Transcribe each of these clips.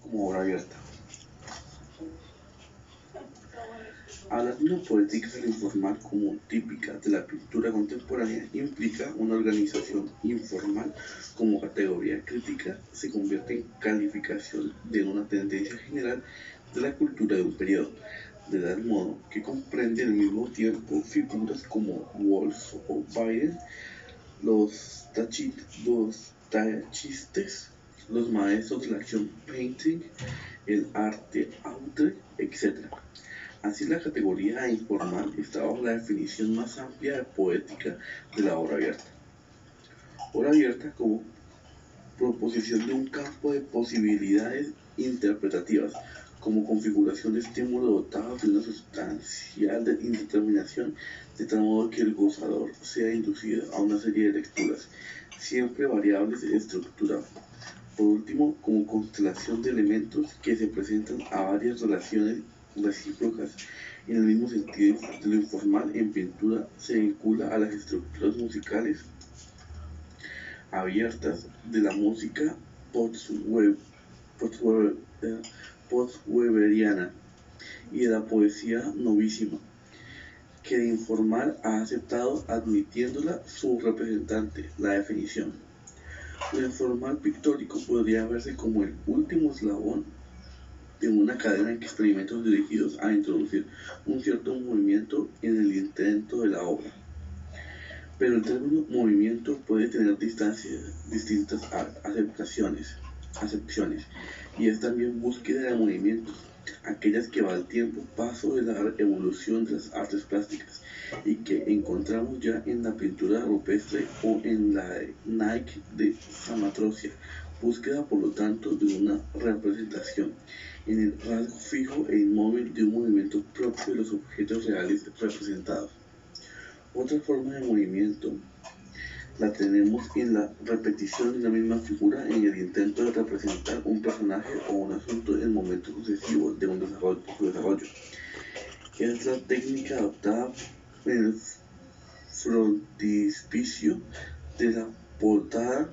como obra abierta. Hablar de una poética del informal como típica de la pintura contemporánea implica una organización informal como categoría crítica se convierte en calificación de una tendencia general de la cultura de un periodo, de tal modo que comprende al mismo tiempo figuras como Wolf o Biden, los tachistes, los maestros de la action painting, el arte outre, etc. Así la categoría informal está bajo la definición más amplia de poética de la obra abierta. Obra abierta como proposición de un campo de posibilidades interpretativas, como configuración de estímulo dotado de una sustancial indeterminación, de tal modo que el gozador sea inducido a una serie de lecturas, siempre variables en estructura. Por último, como constelación de elementos que se presentan a varias relaciones recíprocas en el mismo sentido de lo informal en pintura se vincula a las estructuras musicales abiertas de la música post-weberiana y de la poesía novísima, que de informal ha aceptado admitiéndola su representante, la definición. Lo informal pictórico podría verse como el último eslabón de una cadena de experimentos dirigidos a introducir un cierto movimiento en el intento de la obra. Pero el término movimiento puede tener distintas acepciones, y es también búsqueda de movimientos, aquellas que va al tiempo paso de la evolución de las artes plásticas y que encontramos ya en la pintura rupestre o en la Nike de Samatrocia, búsqueda por lo tanto de una representación en el rasgo fijo e inmóvil de un movimiento propio de los objetos reales representados. Otra forma de movimiento la tenemos en la repetición de una misma figura en el intento de representar un personaje o un asunto en momentos sucesivos de su desarrollo. Es la técnica adoptada en el frontispicio de la portada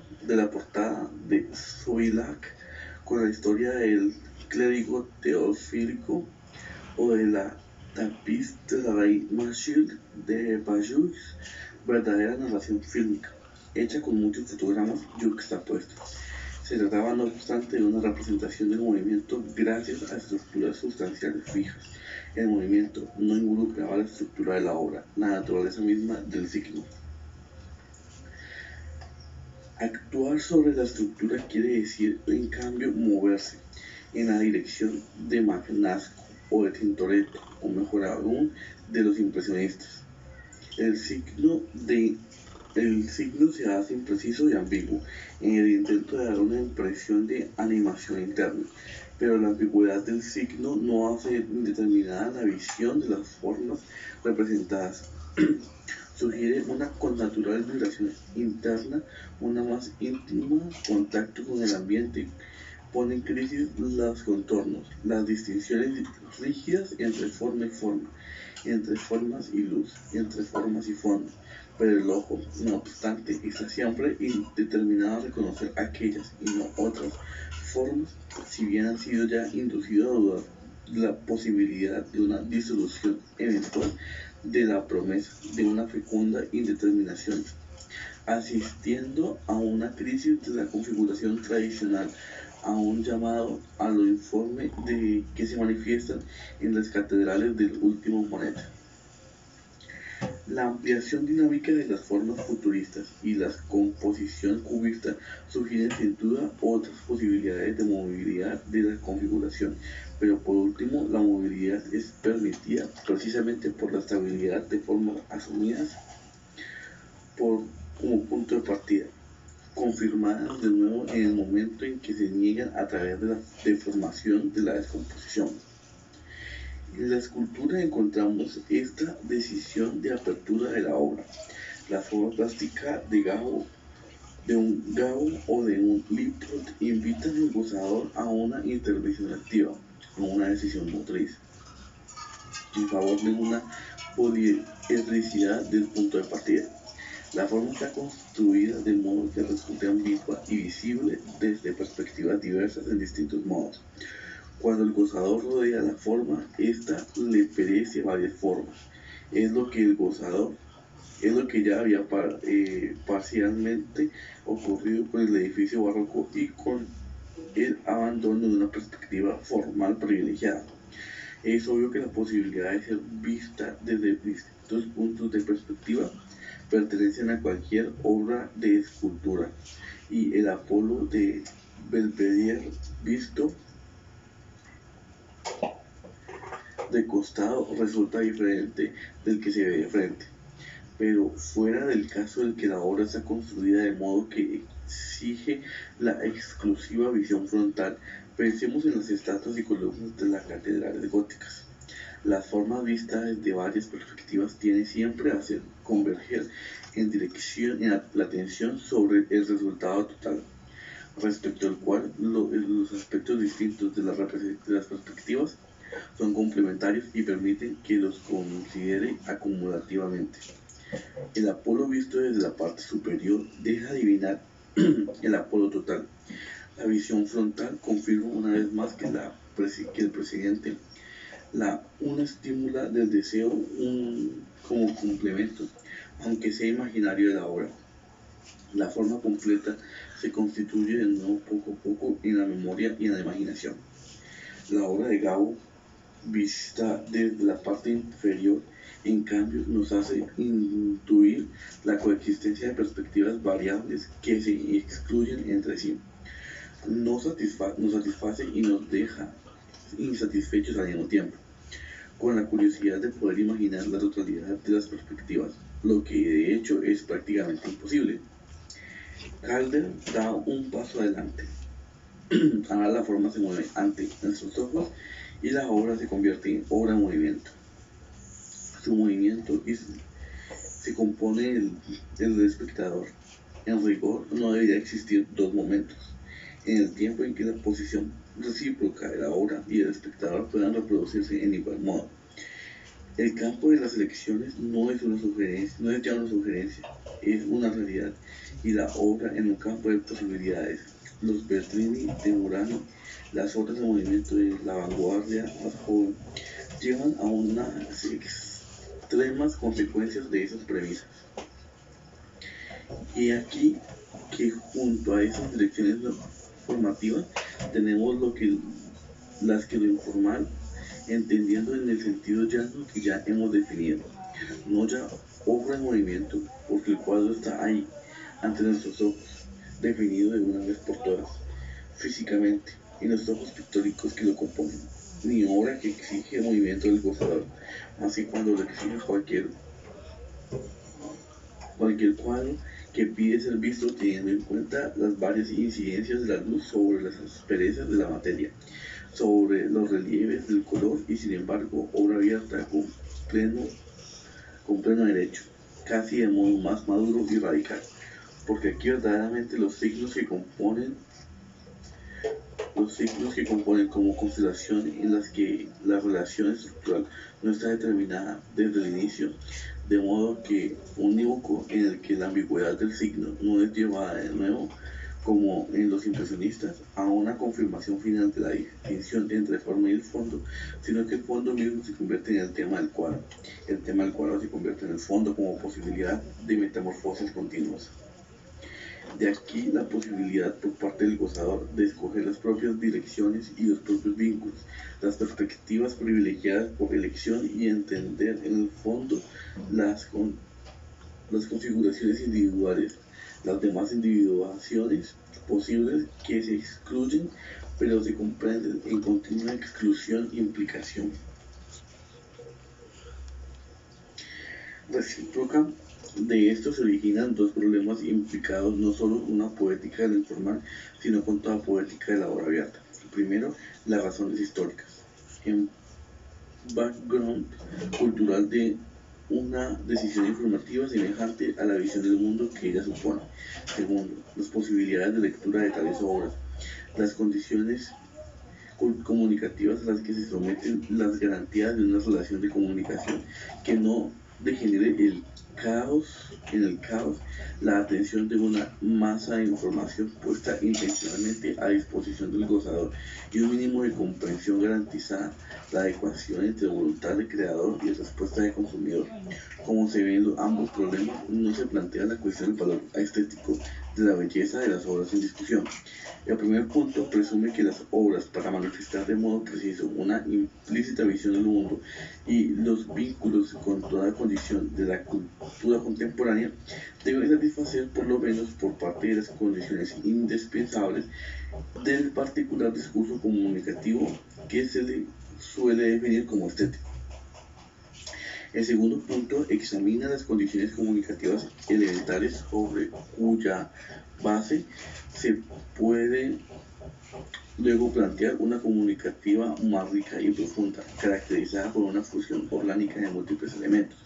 de Souillac con la historia del clérigo teofílico o de la tapiz de la Reine Mathilde de Bayeux, verdadera narración fílmica, hecha con muchos fotogramas yuxtapuestos. Se trataba, no obstante, de una representación del movimiento gracias a estructuras sustanciales fijas. El movimiento no involucraba la estructura de la obra, la naturaleza misma del signo. Actuar sobre la estructura quiere decir, en cambio, moverse en la dirección de Magnasco o de Tintoretto, o mejor aún, de los impresionistas. El signo se hace impreciso y ambiguo en el intento de dar una impresión de animación interna, pero la ambigüedad del signo no hace indeterminada la visión de las formas representadas. Sugiere una connatural vibración interna, una más íntima contacto con el ambiente, pone en crisis los contornos, las distinciones rígidas entre forma y forma, entre formas y luz, entre formas y fondo, pero el ojo, no obstante, está siempre determinado a reconocer aquellas y no otras formas, si bien ha sido ya inducido a dudar de la posibilidad de una disolución eventual de la promesa de una fecunda indeterminación, asistiendo a una crisis de la configuración tradicional, a un llamado a lo informe de que se manifiestan en las catedrales del último Monet. La ampliación dinámica de las formas futuristas y la composición cubista sugieren sin duda otras posibilidades de movilidad de la configuración, pero por último la movilidad es permitida precisamente por la estabilidad de formas asumidas como punto de partida, confirmadas de nuevo en el momento en que se niegan a través de la deformación de la descomposición. En la escultura encontramos esta decisión de apertura de la obra. La forma plástica de un Gao o de un Liptrot invitan al gozador a una intervención activa, a una decisión motriz, en favor de una poliedricidad del punto de partida. La forma está construida de modo que resulte ambigua y visible desde perspectivas diversas en distintos modos. Cuando el gozador rodea la forma, ésta le perece varias formas. Es lo que el gozador, es lo que ya había parcialmente ocurrido con el edificio barroco y con el abandono de una perspectiva formal privilegiada. Es obvio que la posibilidad de ser vista desde distintos puntos de perspectiva pertenecen a cualquier obra de escultura, y el Apolo de Belvedere visto de costado resulta diferente del que se ve de frente. Pero fuera del caso en que la obra está construida de modo que exige la exclusiva visión frontal, pensemos en las estatuas y columnas de las catedrales góticas. Las formas vistas desde varias perspectivas tienen siempre a hacer converger en dirección la atención sobre el resultado total, respecto al cual los aspectos distintos de las perspectivas son complementarios y permiten que los considere acumulativamente. El Apolo visto desde la parte superior deja adivinar el Apolo total. La visión frontal confirma una vez más que el presidente una estímula del deseo como complemento, aunque sea imaginario, de la obra. La forma completa se constituye de nuevo poco a poco en la memoria y en la imaginación. La obra de Gabo, vista desde la parte inferior, en cambio, nos hace intuir la coexistencia de perspectivas variables que se excluyen entre sí. Nos satisface y nos deja insatisfechos al mismo tiempo, con la curiosidad de poder imaginar la totalidad de las perspectivas, lo que de hecho es prácticamente imposible. Calder da un paso adelante. Ahora la forma se mueve ante nuestros ojos y la obra se convierte en obra en movimiento. Su movimiento se compone del espectador. En rigor, no debería existir dos momentos en el tiempo en que la posición recíproca de la obra y el espectador puedan reproducirse en igual modo. El campo de las elecciones no es ya una sugerencia, es una realidad, y la obra en un campo de posibilidades. Los Veltrini de Murano, las obras de movimiento de la vanguardia más joven, llevan a unas extremas consecuencias de esas premisas. Y aquí que junto a esas direcciones formativas tenemos las que lo informal, entendiendo en el sentido llano que ya hemos definido, no ya obra en movimiento, porque el cuadro está ahí, ante nuestros ojos, definido de una vez por todas, físicamente, y los ojos pictóricos que lo componen, ni obra que exige el movimiento del gozador, así cuando lo exige cualquier cuadro que pide ser visto teniendo en cuenta las varias incidencias de la luz sobre las asperezas de la materia, sobre los relieves del color, y sin embargo obra abierta con pleno derecho, casi de modo más maduro y radical, porque aquí verdaderamente los signos que componen como constelación en las que la relación estructural no está determinada desde el inicio, de modo que unívoco en el que la ambigüedad del signo no es llevada de nuevo, como en los impresionistas, a una confirmación final de la distinción entre forma y el fondo, sino que el fondo mismo se convierte en el tema del cuadro. El tema del cuadro se convierte en el fondo como posibilidad de metamorfosis continuas. De aquí la posibilidad por parte del gozador de escoger las propias direcciones y los propios vínculos, las perspectivas privilegiadas por elección, y entender en el fondo las configuraciones individuales, las demás individuaciones posibles que se excluyen pero se comprenden en continua exclusión e implicación recíproca. De esto se originan dos problemas implicados no solo en una poética de lo informal, sino con toda poética de la obra abierta. El primero, las razones históricas. En background cultural de una decisión informativa semejante a la visión del mundo que ella supone. Segundo, las posibilidades de lectura de tales obras, las condiciones comunicativas a las que se someten las garantías de una relación de comunicación que no degenere en el caos la atención de una masa de información puesta intencionalmente a disposición del gozador y un mínimo de comprensión garantizada, la adecuación entre voluntad de creador y respuesta de consumidor. Como se ven ambos problemas, no se plantea la cuestión del valor estético de la belleza de las obras en discusión. El primer punto presume que las obras, para manifestar de modo preciso una implícita visión del mundo y los vínculos con toda condición de la cultura contemporánea, deben satisfacer por lo menos por parte de las condiciones indispensables del particular discurso comunicativo que se le suele definir como estético. El segundo punto examina las condiciones comunicativas elementales sobre cuya base se puede luego plantear una comunicativa más rica y profunda, caracterizada por una fusión orgánica de múltiples elementos,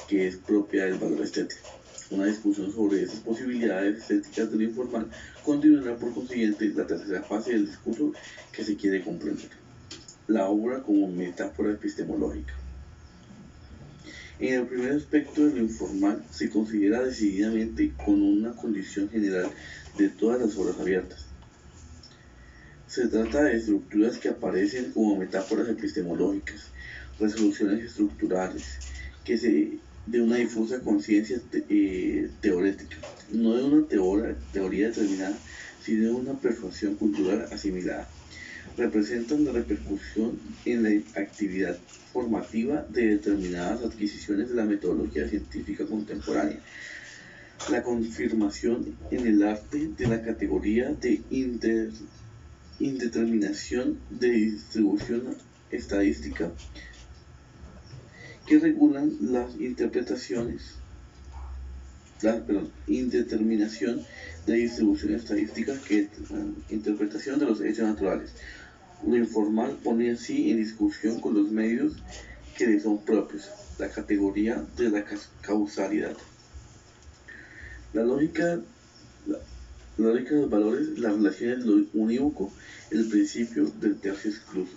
que es propia del valor estético. Una discusión sobre esas posibilidades estéticas de lo informal continuará por consiguiente la tercera fase del discurso que se quiere comprender: la obra como metáfora epistemológica. En el primer aspecto de lo informal se considera decididamente con una condición general de todas las obras abiertas. Se trata de estructuras que aparecen como metáforas epistemológicas, resoluciones estructurales, de una difusa conciencia teorética, no de una teoría determinada, sino de una persuasión cultural asimilada. Representan la repercusión en la actividad formativa de determinadas adquisiciones de la metodología científica contemporánea, la confirmación en el arte de la categoría de indeterminación de distribución estadística que regulan las indeterminación de distribución estadística interpretación de los hechos naturales. Lo informal pone así en discusión con los medios que le son propios la categoría de la causalidad. La lógica de los valores, las relaciones de lo unívoco, el principio del tercio excluso.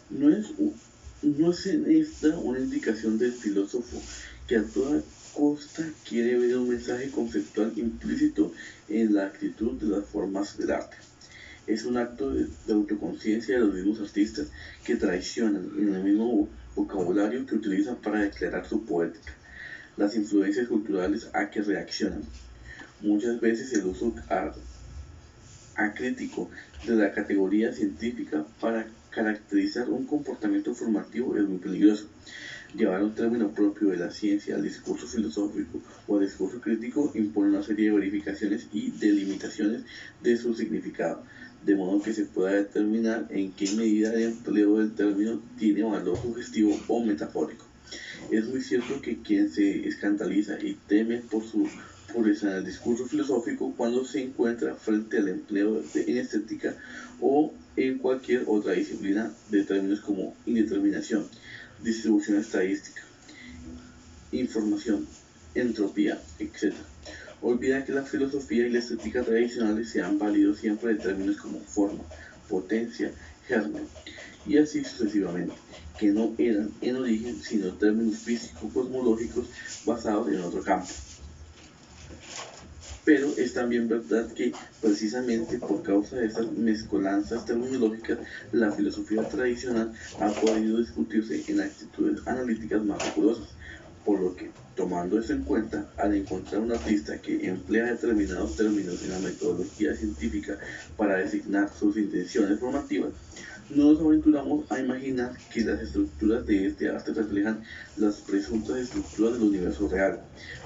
No es en esta una indicación del filósofo que a toda costa quiere ver un mensaje conceptual implícito en la actitud de las formas del arte. Es un acto de autoconciencia de los mismos artistas que traicionan en el mismo vocabulario que utilizan para declarar su poética las influencias culturales a que reaccionan. Muchas veces el uso acrítico de la categoría científica para caracterizar un comportamiento formativo es muy peligroso. Llevar un término propio de la ciencia al discurso filosófico o al discurso crítico impone una serie de verificaciones y delimitaciones de su significado, de modo que se pueda determinar en qué medida el empleo del término tiene valor sugestivo o metafórico. Es muy cierto que quien se escandaliza y teme por su pureza en el discurso filosófico cuando se encuentra frente al empleo en estética o en cualquier otra disciplina de términos como indeterminación, distribución estadística, información, entropía, etc. Olvida que la filosofía y la estética tradicionales se han valido siempre de términos como forma, potencia, germen, y así sucesivamente, que no eran en origen sino términos físico-cosmológicos basados en otro campo. Pero es también verdad que, precisamente por causa de estas mezcolanzas terminológicas, la filosofía tradicional ha podido discutirse en actitudes analíticas más rigurosas, por lo que, tomando eso en cuenta, al encontrar un artista que emplea determinados términos en la metodología científica para designar sus intenciones formativas, no nos aventuramos a imaginar que las estructuras de este arte reflejan las presuntas estructuras del universo real,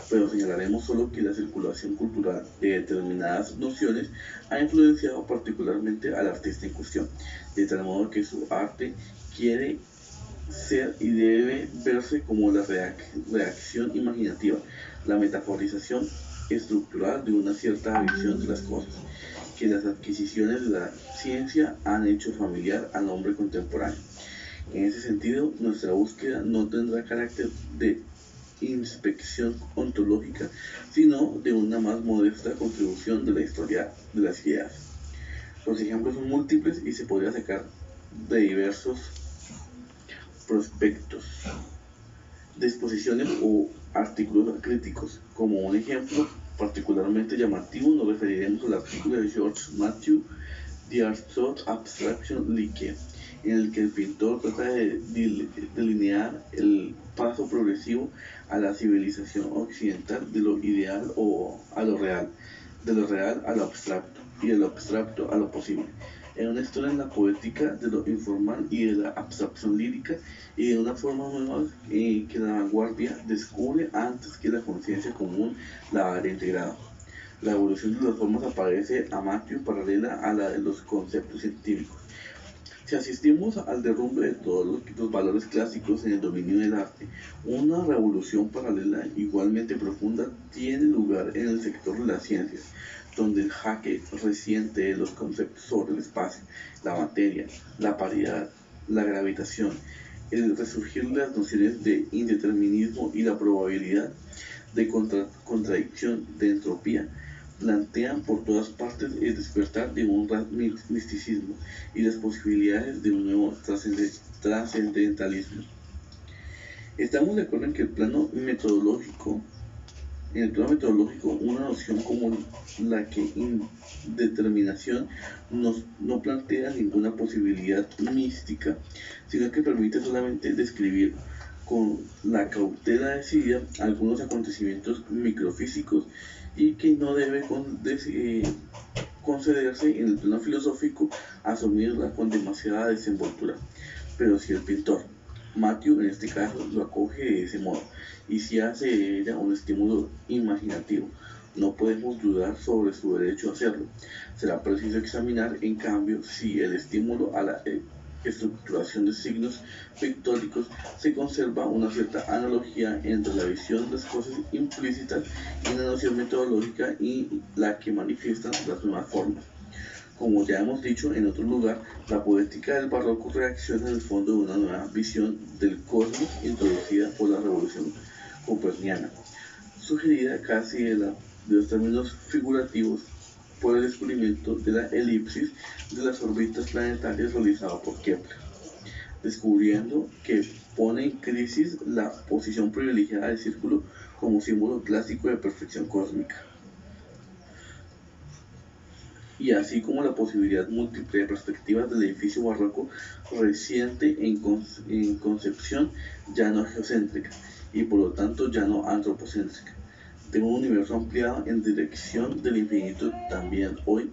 pero señalaremos solo que la circulación cultural de determinadas nociones ha influenciado particularmente al artista en cuestión, de tal modo que su arte quiere ser y debe verse como la reacción imaginativa, la metaforización estructural de una cierta visión de las cosas, que las adquisiciones de la ciencia han hecho familiar al hombre contemporáneo. En ese sentido, nuestra búsqueda no tendrá carácter de inspección ontológica, sino de una más modesta contribución de la historia de las ideas. Los ejemplos son múltiples y se podría sacar de diversos prospectos. de exposiciones o artículos críticos. Como un ejemplo particularmente llamativo, nos referiremos al artículo de George Matthew, The Art of Abstraction Like, en el que el pintor trata de delinear el paso progresivo a la civilización occidental de lo ideal o a lo real, de lo real a lo abstracto y de lo abstracto a lo posible. En una historia en la poética de lo informal y de la abstracción lírica y de una forma nueva que la vanguardia descubre antes que la conciencia común la haya integrado. La evolución de las formas aparece a Matthew paralela a la de los conceptos científicos. Si asistimos al derrumbe de todos los valores clásicos en el dominio del arte, una revolución paralela igualmente profunda tiene lugar en el sector de las ciencias, donde el jaque reciente de los conceptos sobre el espacio, la materia, la paridad, la gravitación, el resurgir de las nociones de indeterminismo y la probabilidad de contradicción de entropía, plantean por todas partes el despertar de un misticismo y las posibilidades de un nuevo trascendentalismo. Estamos de acuerdo en que en el plano metodológico, una noción como la que indeterminación no plantea ninguna posibilidad mística, sino que permite solamente describir con la cautela decidida algunos acontecimientos microfísicos y que no debe concederse en el plano filosófico asumirla con demasiada desenvoltura. Pero si el pintor, Matthew en este caso, lo acoge de ese modo y si hace de ella un estímulo imaginativo, no podemos dudar sobre su derecho a hacerlo. Será preciso examinar, en cambio, si el estímulo a la estructuración de signos pictóricos se conserva una cierta analogía entre la visión de las cosas implícitas en la noción metodológica y la que manifiestan las nuevas formas. Como ya hemos dicho en otro lugar, la poética del barroco reacciona en el fondo de una nueva visión del cosmos introducida por la revolución copernicana, sugerida casi de los términos figurativos por el descubrimiento de la elipsis de las órbitas planetarias realizado por Kepler, descubriendo que pone en crisis la posición privilegiada del círculo como símbolo clásico de perfección cósmica, y así como la posibilidad múltiple de perspectivas del edificio barroco reciente en concepción ya no geocéntrica y por lo tanto ya no antropocéntrica, de un universo ampliado en dirección del infinito también hoy,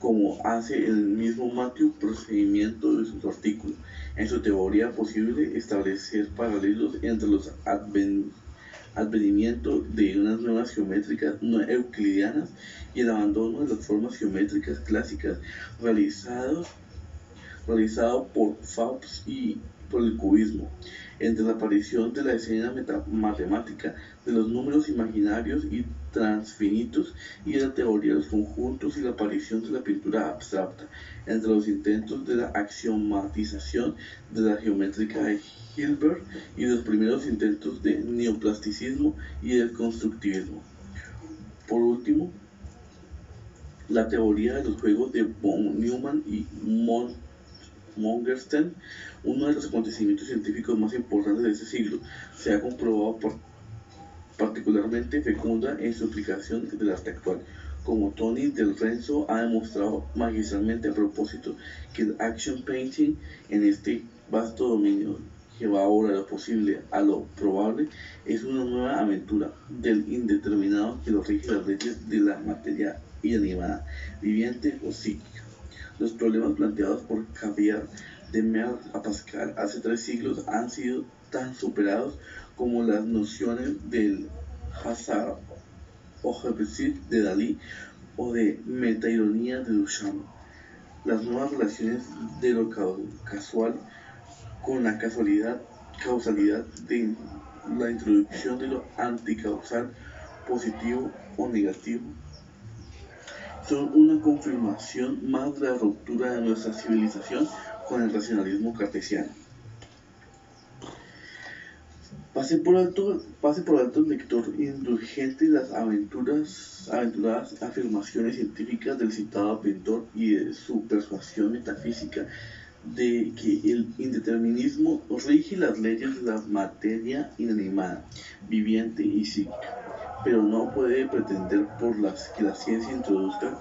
como hace el mismo Matthew procedimiento de sus artículos. En su teoría posible establecer paralelos entre los advenimiento de unas nuevas geométricas no euclidianas y el abandono de las formas geométricas clásicas realizado por Fauves y por el cubismo, entre la aparición de la escena matemática de los números imaginarios y transfinitos y de la teoría de los conjuntos y la aparición de la pintura abstracta, entre los intentos de la axiomatización de la geométrica de Hilbert y los primeros intentos de neoplasticismo y del constructivismo. Por último, la teoría de los juegos de von Neumann y Morgenstern, uno de los acontecimientos científicos más importantes de este siglo, se ha comprobado particularmente fecunda en su aplicación del arte actual. Como Tony Del Renzo ha demostrado magistralmente a propósito que el action painting en este vasto dominio que va ahora de lo posible a lo probable es una nueva aventura del indeterminado que lo rige las leyes de la materia inanimada, viviente o psíquica. Los problemas planteados por Javier de Merle a Pascal hace 3 siglos han sido tan superados como las nociones del Hazard o Herbicide de Dalí o de metaironía de Duchamp. Las nuevas relaciones de lo casual con la causalidad de la introducción de lo anticausal, positivo o negativo, son una confirmación más de la ruptura de nuestra civilización con el racionalismo cartesiano. Pase por alto el lector indulgente las aventuradas afirmaciones científicas del citado pintor y de su persuasión metafísica de que el indeterminismo rige las leyes de la materia inanimada, viviente y psíquica, pero no puede pretender que la ciencia introduzca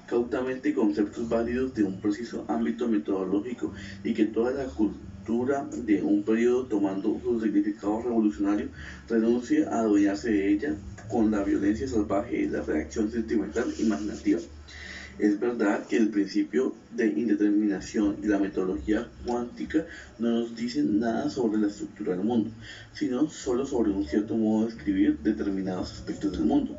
cautamente conceptos válidos de un preciso ámbito metodológico y que toda la cultura de un periodo, tomando su significado revolucionario, renuncie a adueñarse de ella con la violencia salvaje y la reacción sentimental imaginativa. Es verdad que el principio de indeterminación y la metodología cuántica no nos dicen nada sobre la estructura del mundo, sino solo sobre un cierto modo de escribir determinados aspectos del mundo.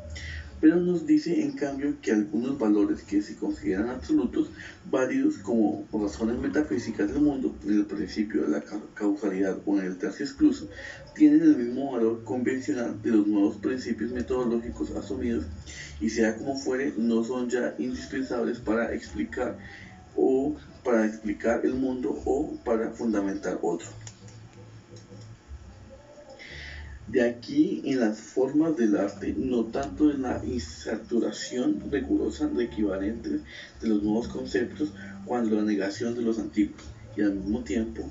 Pero nos dice en cambio que algunos valores que se consideran absolutos, válidos como razones metafísicas del mundo, en el principio de la causalidad o en el tercio excluso, tienen el mismo valor convencional de los nuevos principios metodológicos asumidos y sea como fuere, no son ya indispensables para explicar el mundo o para fundamentar otro. De aquí en las formas del arte, no tanto en la insaturación rigurosa de equivalentes de los nuevos conceptos, cuando la negación de los antiguos, y al mismo tiempo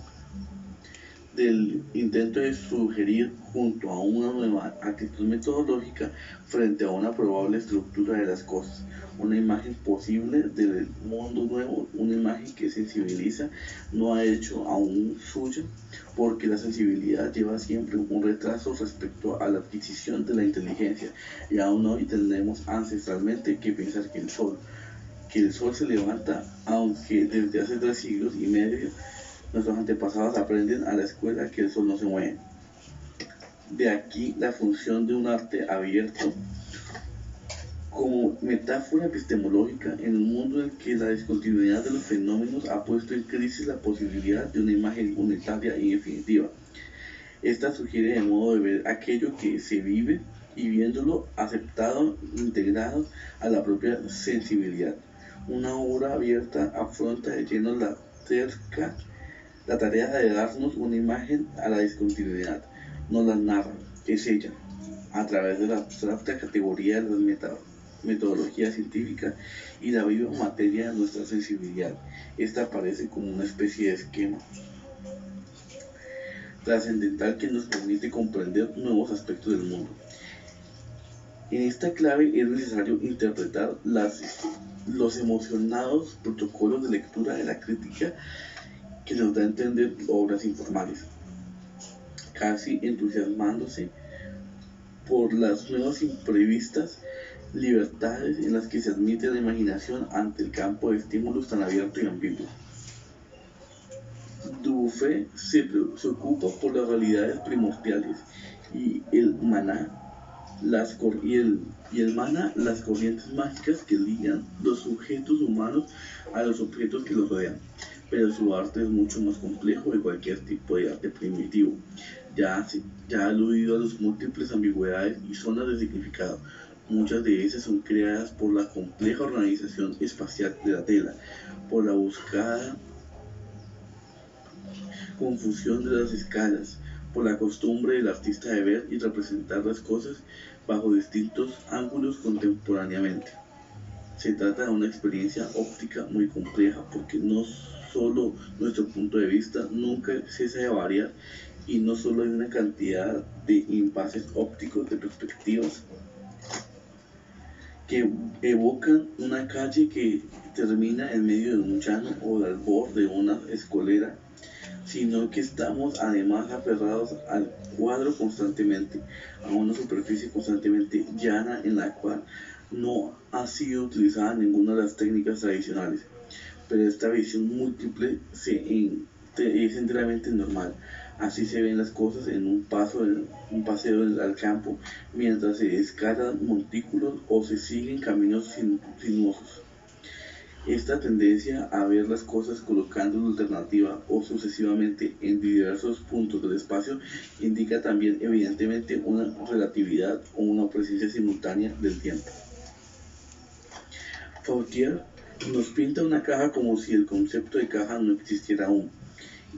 del intento de sugerir junto a una nueva actitud metodológica frente a una probable estructura de las cosas, una imagen posible del mundo nuevo, una imagen que sensibiliza, no ha hecho aún suya, porque la sensibilidad lleva siempre un retraso respecto a la adquisición de la inteligencia, y aún hoy tendemos ancestralmente que pensar que el sol se levanta, aunque desde hace 3 siglos y medio nuestros antepasados aprenden a la escuela que el sol no se mueve. De aquí la función de un arte abierto como metáfora epistemológica en un mundo en que la discontinuidad de los fenómenos ha puesto en crisis la posibilidad de una imagen unitaria y definitiva. Esta sugiere de modo de ver aquello que se vive y viéndolo aceptado, integrado a la propia sensibilidad. Una obra abierta afronta de lleno la tarea de darnos una imagen a la discontinuidad, nos la narra, es ella, a través de la abstracta categoría de la metodología científica y la viva materia de nuestra sensibilidad. Esta aparece como una especie de esquema trascendental que nos permite comprender nuevos aspectos del mundo. En esta clave es necesario interpretar los emocionados protocolos de lectura de la crítica que nos da a entender obras informales, casi entusiasmándose por las nuevas imprevistas libertades en las que se admite la imaginación ante el campo de estímulos tan abierto y ambiguo. Dubuffet se ocupa por las realidades primordiales y el maná, las corrientes mágicas que ligan los sujetos humanos a los objetos que los rodean, pero su arte es mucho más complejo que cualquier tipo de arte primitivo. Ya ha aludido a las múltiples ambigüedades y zonas de significado. Muchas de esas son creadas por la compleja organización espacial de la tela, por la buscada confusión de las escalas, por la costumbre del artista de ver y representar las cosas bajo distintos ángulos contemporáneamente. Se trata de una experiencia óptica muy compleja porque no solo nuestro punto de vista nunca cesa de variar y no solo hay una cantidad de impases ópticos de perspectivas que evocan una calle que termina en medio de un llano o al borde de una escolera, sino que estamos además aferrados al cuadro constantemente, a una superficie constantemente llana en la cual no ha sido utilizada ninguna de las técnicas tradicionales, pero esta visión múltiple es enteramente normal. Así se ven las cosas en un paseo al campo, mientras se escalan montículos o se siguen caminos sinuosos. Esta tendencia a ver las cosas colocando una alternativa o sucesivamente en diversos puntos del espacio indica también evidentemente una relatividad o una presencia simultánea del tiempo. Fauquier nos pinta una caja como si el concepto de caja no existiera aún,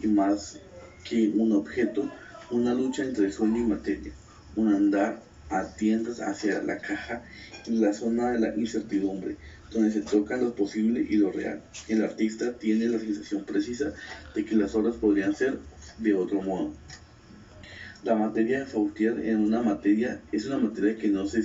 y más que un objeto, una lucha entre sueño y materia, un andar a tiendas hacia la caja en la zona de la incertidumbre, donde se tocan lo posible y lo real. El artista tiene la sensación precisa de que las obras podrían ser de otro modo. La materia de Fautier es una materia que no se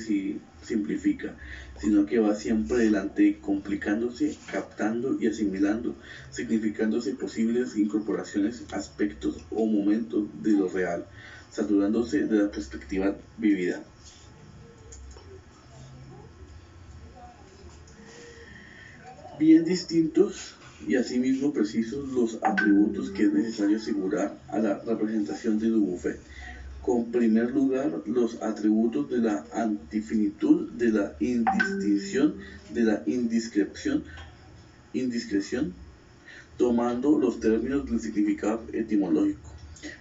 simplifica, sino que va siempre adelante complicándose, captando y asimilando, significándose posibles incorporaciones, aspectos o momentos de lo real, saturándose de la perspectiva vivida. Bien distintos y asimismo precisos los atributos que es necesario asegurar a la representación de Dubuffet. Con primer lugar, los atributos de la antifinitud, de la indistinción, de la indiscreción, tomando los términos del significado etimológico.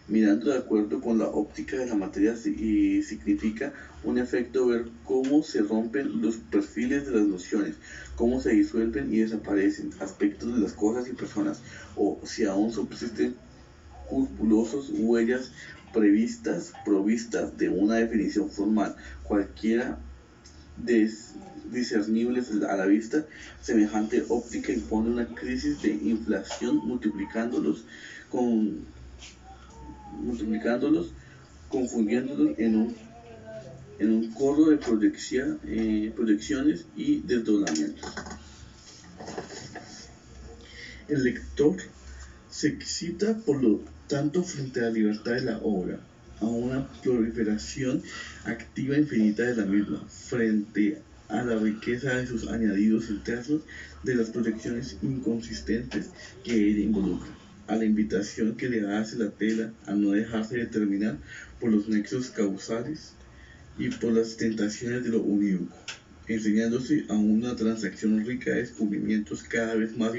Mirando de acuerdo con la óptica de la materia y significa un efecto ver cómo se rompen los perfiles de las nociones, cómo se disuelven y desaparecen aspectos de las cosas y personas, o si aún subsisten escrupulosas huellas provistas de una definición formal, cualquiera discernibles a la vista. Semejante óptica impone una crisis de inflación multiplicándolos, confundiéndolos en un corro de proyecciones y desdoblamientos. El lector se excita por lo tanto frente a la libertad de la obra, a una proliferación activa infinita de la misma, frente a la riqueza de sus añadidos internos, de las proyecciones inconsistentes que ella involucra, a la invitación que le hace la tela a no dejarse determinar por los nexos causales y por las tentaciones de lo unívoco, enseñándose a una transacción rica de descubrimientos cada vez más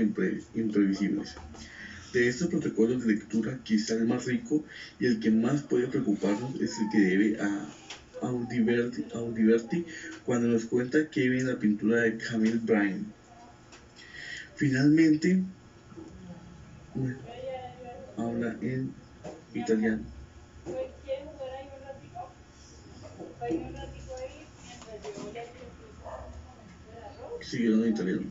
imprevisibles. De estos protocolos de lectura, quizá el más rico y el que más puede preocuparnos es el que debe a Audiberti cuando nos cuenta que ve en la pintura de Camille Bryan. Finalmente, habla en italiano. Siguiendo en italiano.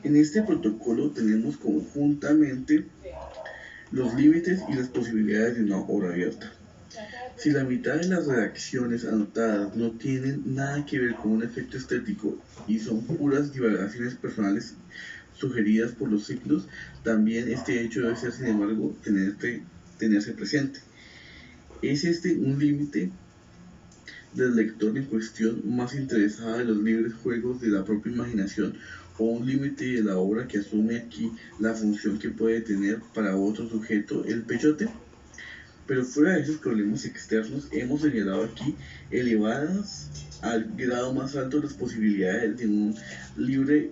En este protocolo tenemos conjuntamente los límites y las posibilidades de una obra abierta. Si la mitad de las redacciones anotadas no tienen nada que ver con un efecto estético y son puras divagaciones personales sugeridas por los signos, también este hecho debe ser, sin embargo, tenerse presente. ¿Es este un límite del lector en cuestión más interesado en los libres juegos de la propia imaginación, o un límite de la obra que asume aquí la función que puede tener para otro sujeto el peyote? Pero fuera de esos problemas externos, hemos señalado aquí elevadas al grado más alto las posibilidades de una libre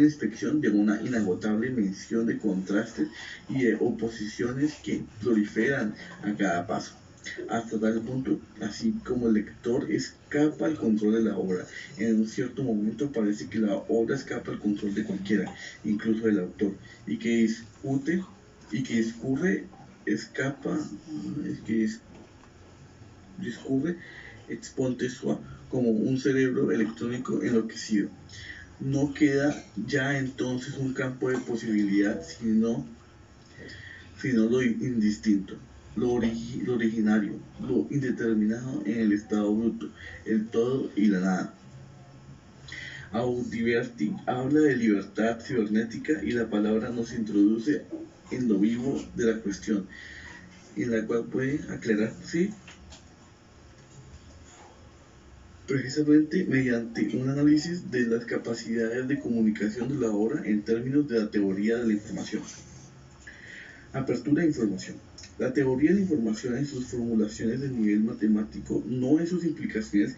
inspección, de una inagotable mención de contrastes y de oposiciones que proliferan a cada paso, hasta tal punto, así como el lector escapa al control de la obra. En un cierto momento parece que la obra escapa al control de cualquiera, incluso del autor, y que discurre exponte sua como un cerebro electrónico enloquecido. No queda ya entonces un campo de posibilidad, sino lo indistinto, lo originario, lo indeterminado en el estado bruto, el todo y la nada. Audiberti habla de libertad cibernética y la palabra nos introduce en lo vivo de la cuestión, en la cual puede aclararse precisamente mediante un análisis de las capacidades de comunicación de la obra en términos de la teoría de la información. Apertura de información. La teoría de la información en sus formulaciones de nivel matemático, no en sus implicaciones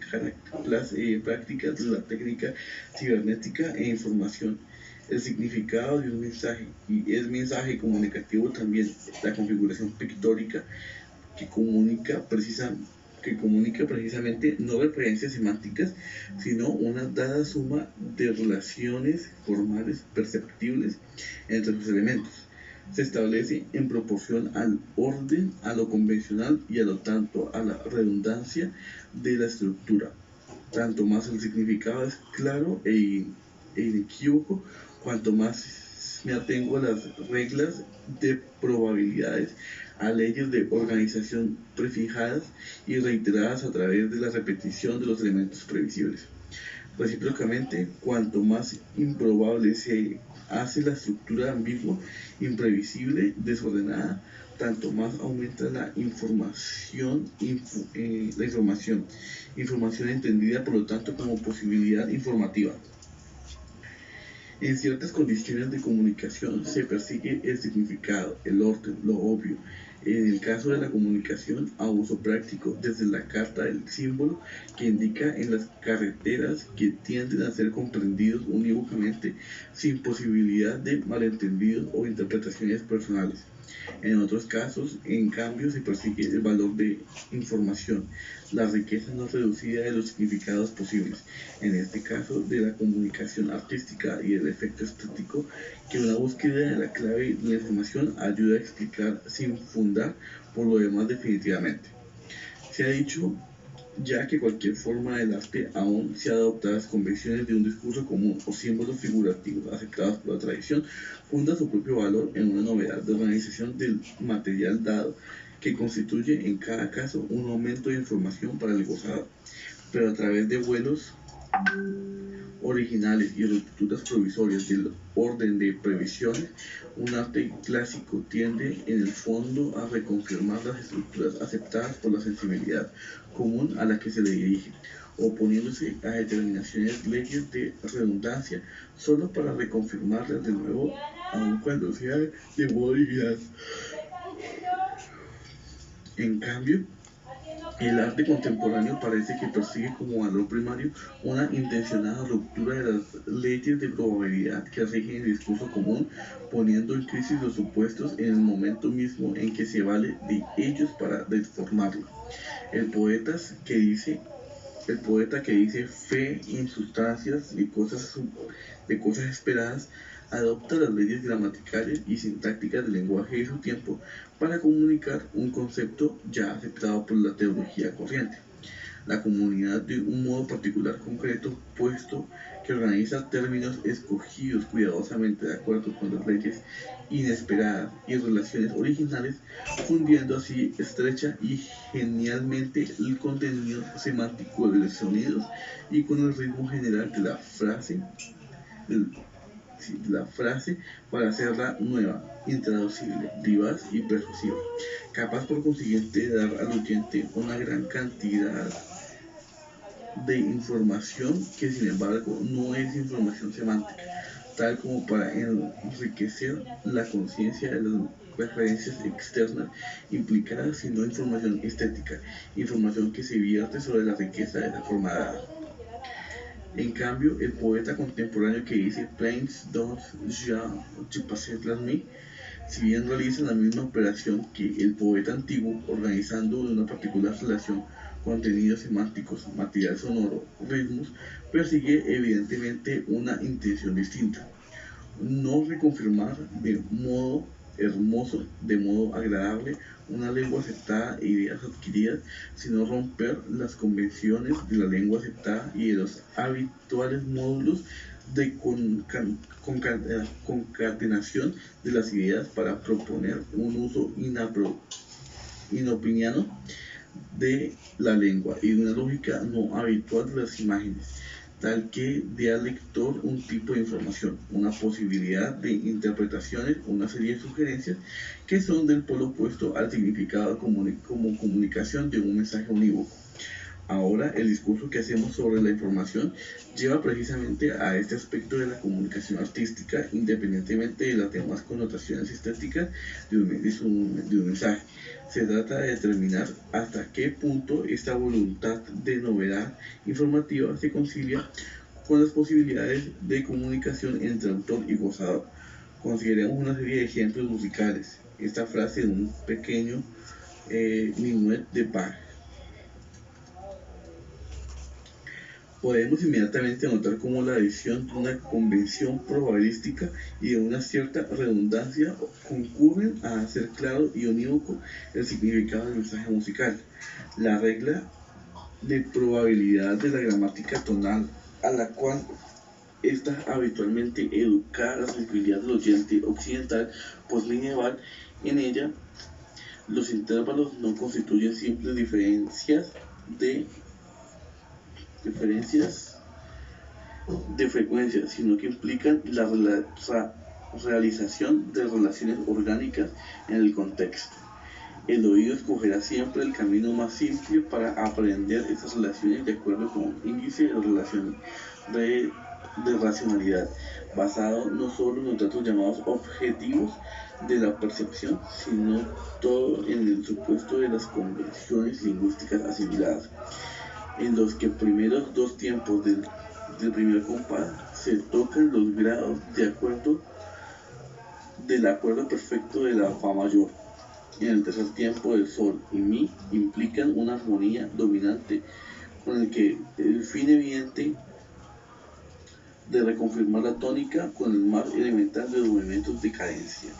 prácticas de la técnica cibernética e información. El significado de un mensaje, y es mensaje comunicativo también la configuración pictórica que comunica precisamente no referencias semánticas, sino una dada suma de relaciones formales perceptibles entre sus elementos. Se establece en proporción al orden, a lo convencional y a lo tanto a la redundancia de la estructura. Tanto más el significado es claro e inequívoco, cuanto más me atengo a las reglas de probabilidades, a leyes de organización prefijadas y reiteradas a través de la repetición de los elementos previsibles. Recíprocamente, cuanto más improbable se hace la estructura ambigua, imprevisible, desordenada, tanto más aumenta la información entendida por lo tanto como posibilidad informativa. En ciertas condiciones de comunicación se persigue el significado, el orden, lo obvio. En el caso de la comunicación a uso práctico, desde la carta del símbolo que indica en las carreteras que tienden a ser comprendidos unívocamente sin posibilidad de malentendidos o interpretaciones personales. En otros casos, en cambio, se persigue el valor de información, la riqueza no reducida de los significados posibles, en este caso de la comunicación artística y el efecto estético, que una búsqueda de la clave de la información ayuda a explicar sin fundar por lo demás definitivamente. Se ha dicho ya que cualquier forma del arte, aún si adopta las convenciones de un discurso común o símbolos figurativos aceptados por la tradición, funda su propio valor en una novedad de organización del material dado, que constituye en cada caso un aumento de información para el gozador, pero a través de vuelos originales y rupturas provisorias del orden de previsiones, un arte clásico tiende en el fondo a reconfirmar las estructuras aceptadas por la sensibilidad común a la que se le dirige, oponiéndose a determinaciones leyes de redundancia solo para reconfirmarlas de nuevo, aun cuando sea de modo original. En cambio, el arte contemporáneo parece que persigue como valor primario una intencionada ruptura de las leyes de probabilidad que rigen el discurso común, poniendo en crisis los supuestos en el momento mismo en que se vale de ellos para deformarlo. El poeta que dice fe en sustancias de cosas esperadas, adopta las leyes gramaticales y sintácticas del lenguaje de su tiempo para comunicar un concepto ya aceptado por la teología corriente. La comunidad de un modo particular concreto, puesto que organiza términos escogidos cuidadosamente de acuerdo con las leyes inesperadas y relaciones originales, fundiendo así estrecha y genialmente el contenido semántico de los sonidos y con el ritmo general de la frase para hacerla nueva, intraducible, vivaz y persuasiva, capaz por consiguiente de dar al oyente una gran cantidad de información que sin embargo no es información semántica, tal como para enriquecer la conciencia de las referencias externas implicadas, sino información estética, información que se vierte sobre la riqueza de la forma dada. En cambio, el poeta contemporáneo que dice Plains dont je passe la nuit, si bien realiza la misma operación que el poeta antiguo, organizando una particular relación contenidos semánticos, material sonoro, ritmos, persigue evidentemente una intención distinta. No reconfirmar de modo hermoso, de modo agradable, una lengua aceptada e ideas adquiridas, sino romper las convenciones de la lengua aceptada y de los habituales módulos de concatenación de las ideas para proponer un uso inopiniano de la lengua y de una lógica no habitual de las imágenes, tal que dé al lector un tipo de información, una posibilidad de interpretaciones, una serie de sugerencias que son del polo opuesto al significado como comunicación de un mensaje unívoco. Ahora, el discurso que hacemos sobre la información lleva precisamente a este aspecto de la comunicación artística, independientemente de las demás connotaciones estéticas de un mensaje. Se trata de determinar hasta qué punto esta voluntad de novedad informativa se concilia con las posibilidades de comunicación entre autor y gozador. Consideremos una serie de ejemplos musicales. Esta frase de un pequeño minuet de Bach. Podemos inmediatamente notar cómo la adición de una convención probabilística y de una cierta redundancia concurren a hacer claro y unívoco el significado del mensaje musical. La regla de probabilidad de la gramática tonal, a la cual está habitualmente educada la sensibilidad del oyente occidental postmedieval. En ella, los intervalos no constituyen simples diferencias de frecuencia, sino que implican la realización de relaciones orgánicas en el contexto. El oído escogerá siempre el camino más simple para aprender estas relaciones de acuerdo con un índice de racionalidad, basado no solo en los datos llamados objetivos de la percepción, sino todo en el supuesto de las convenciones lingüísticas asimiladas, en los que primeros dos tiempos del primer compás se tocan los grados del acuerdo perfecto de la fa mayor. En el tercer tiempo del sol y mi implican una armonía dominante con el fin evidente de reconfirmar la tónica con el más elemental de los movimientos de cadencia.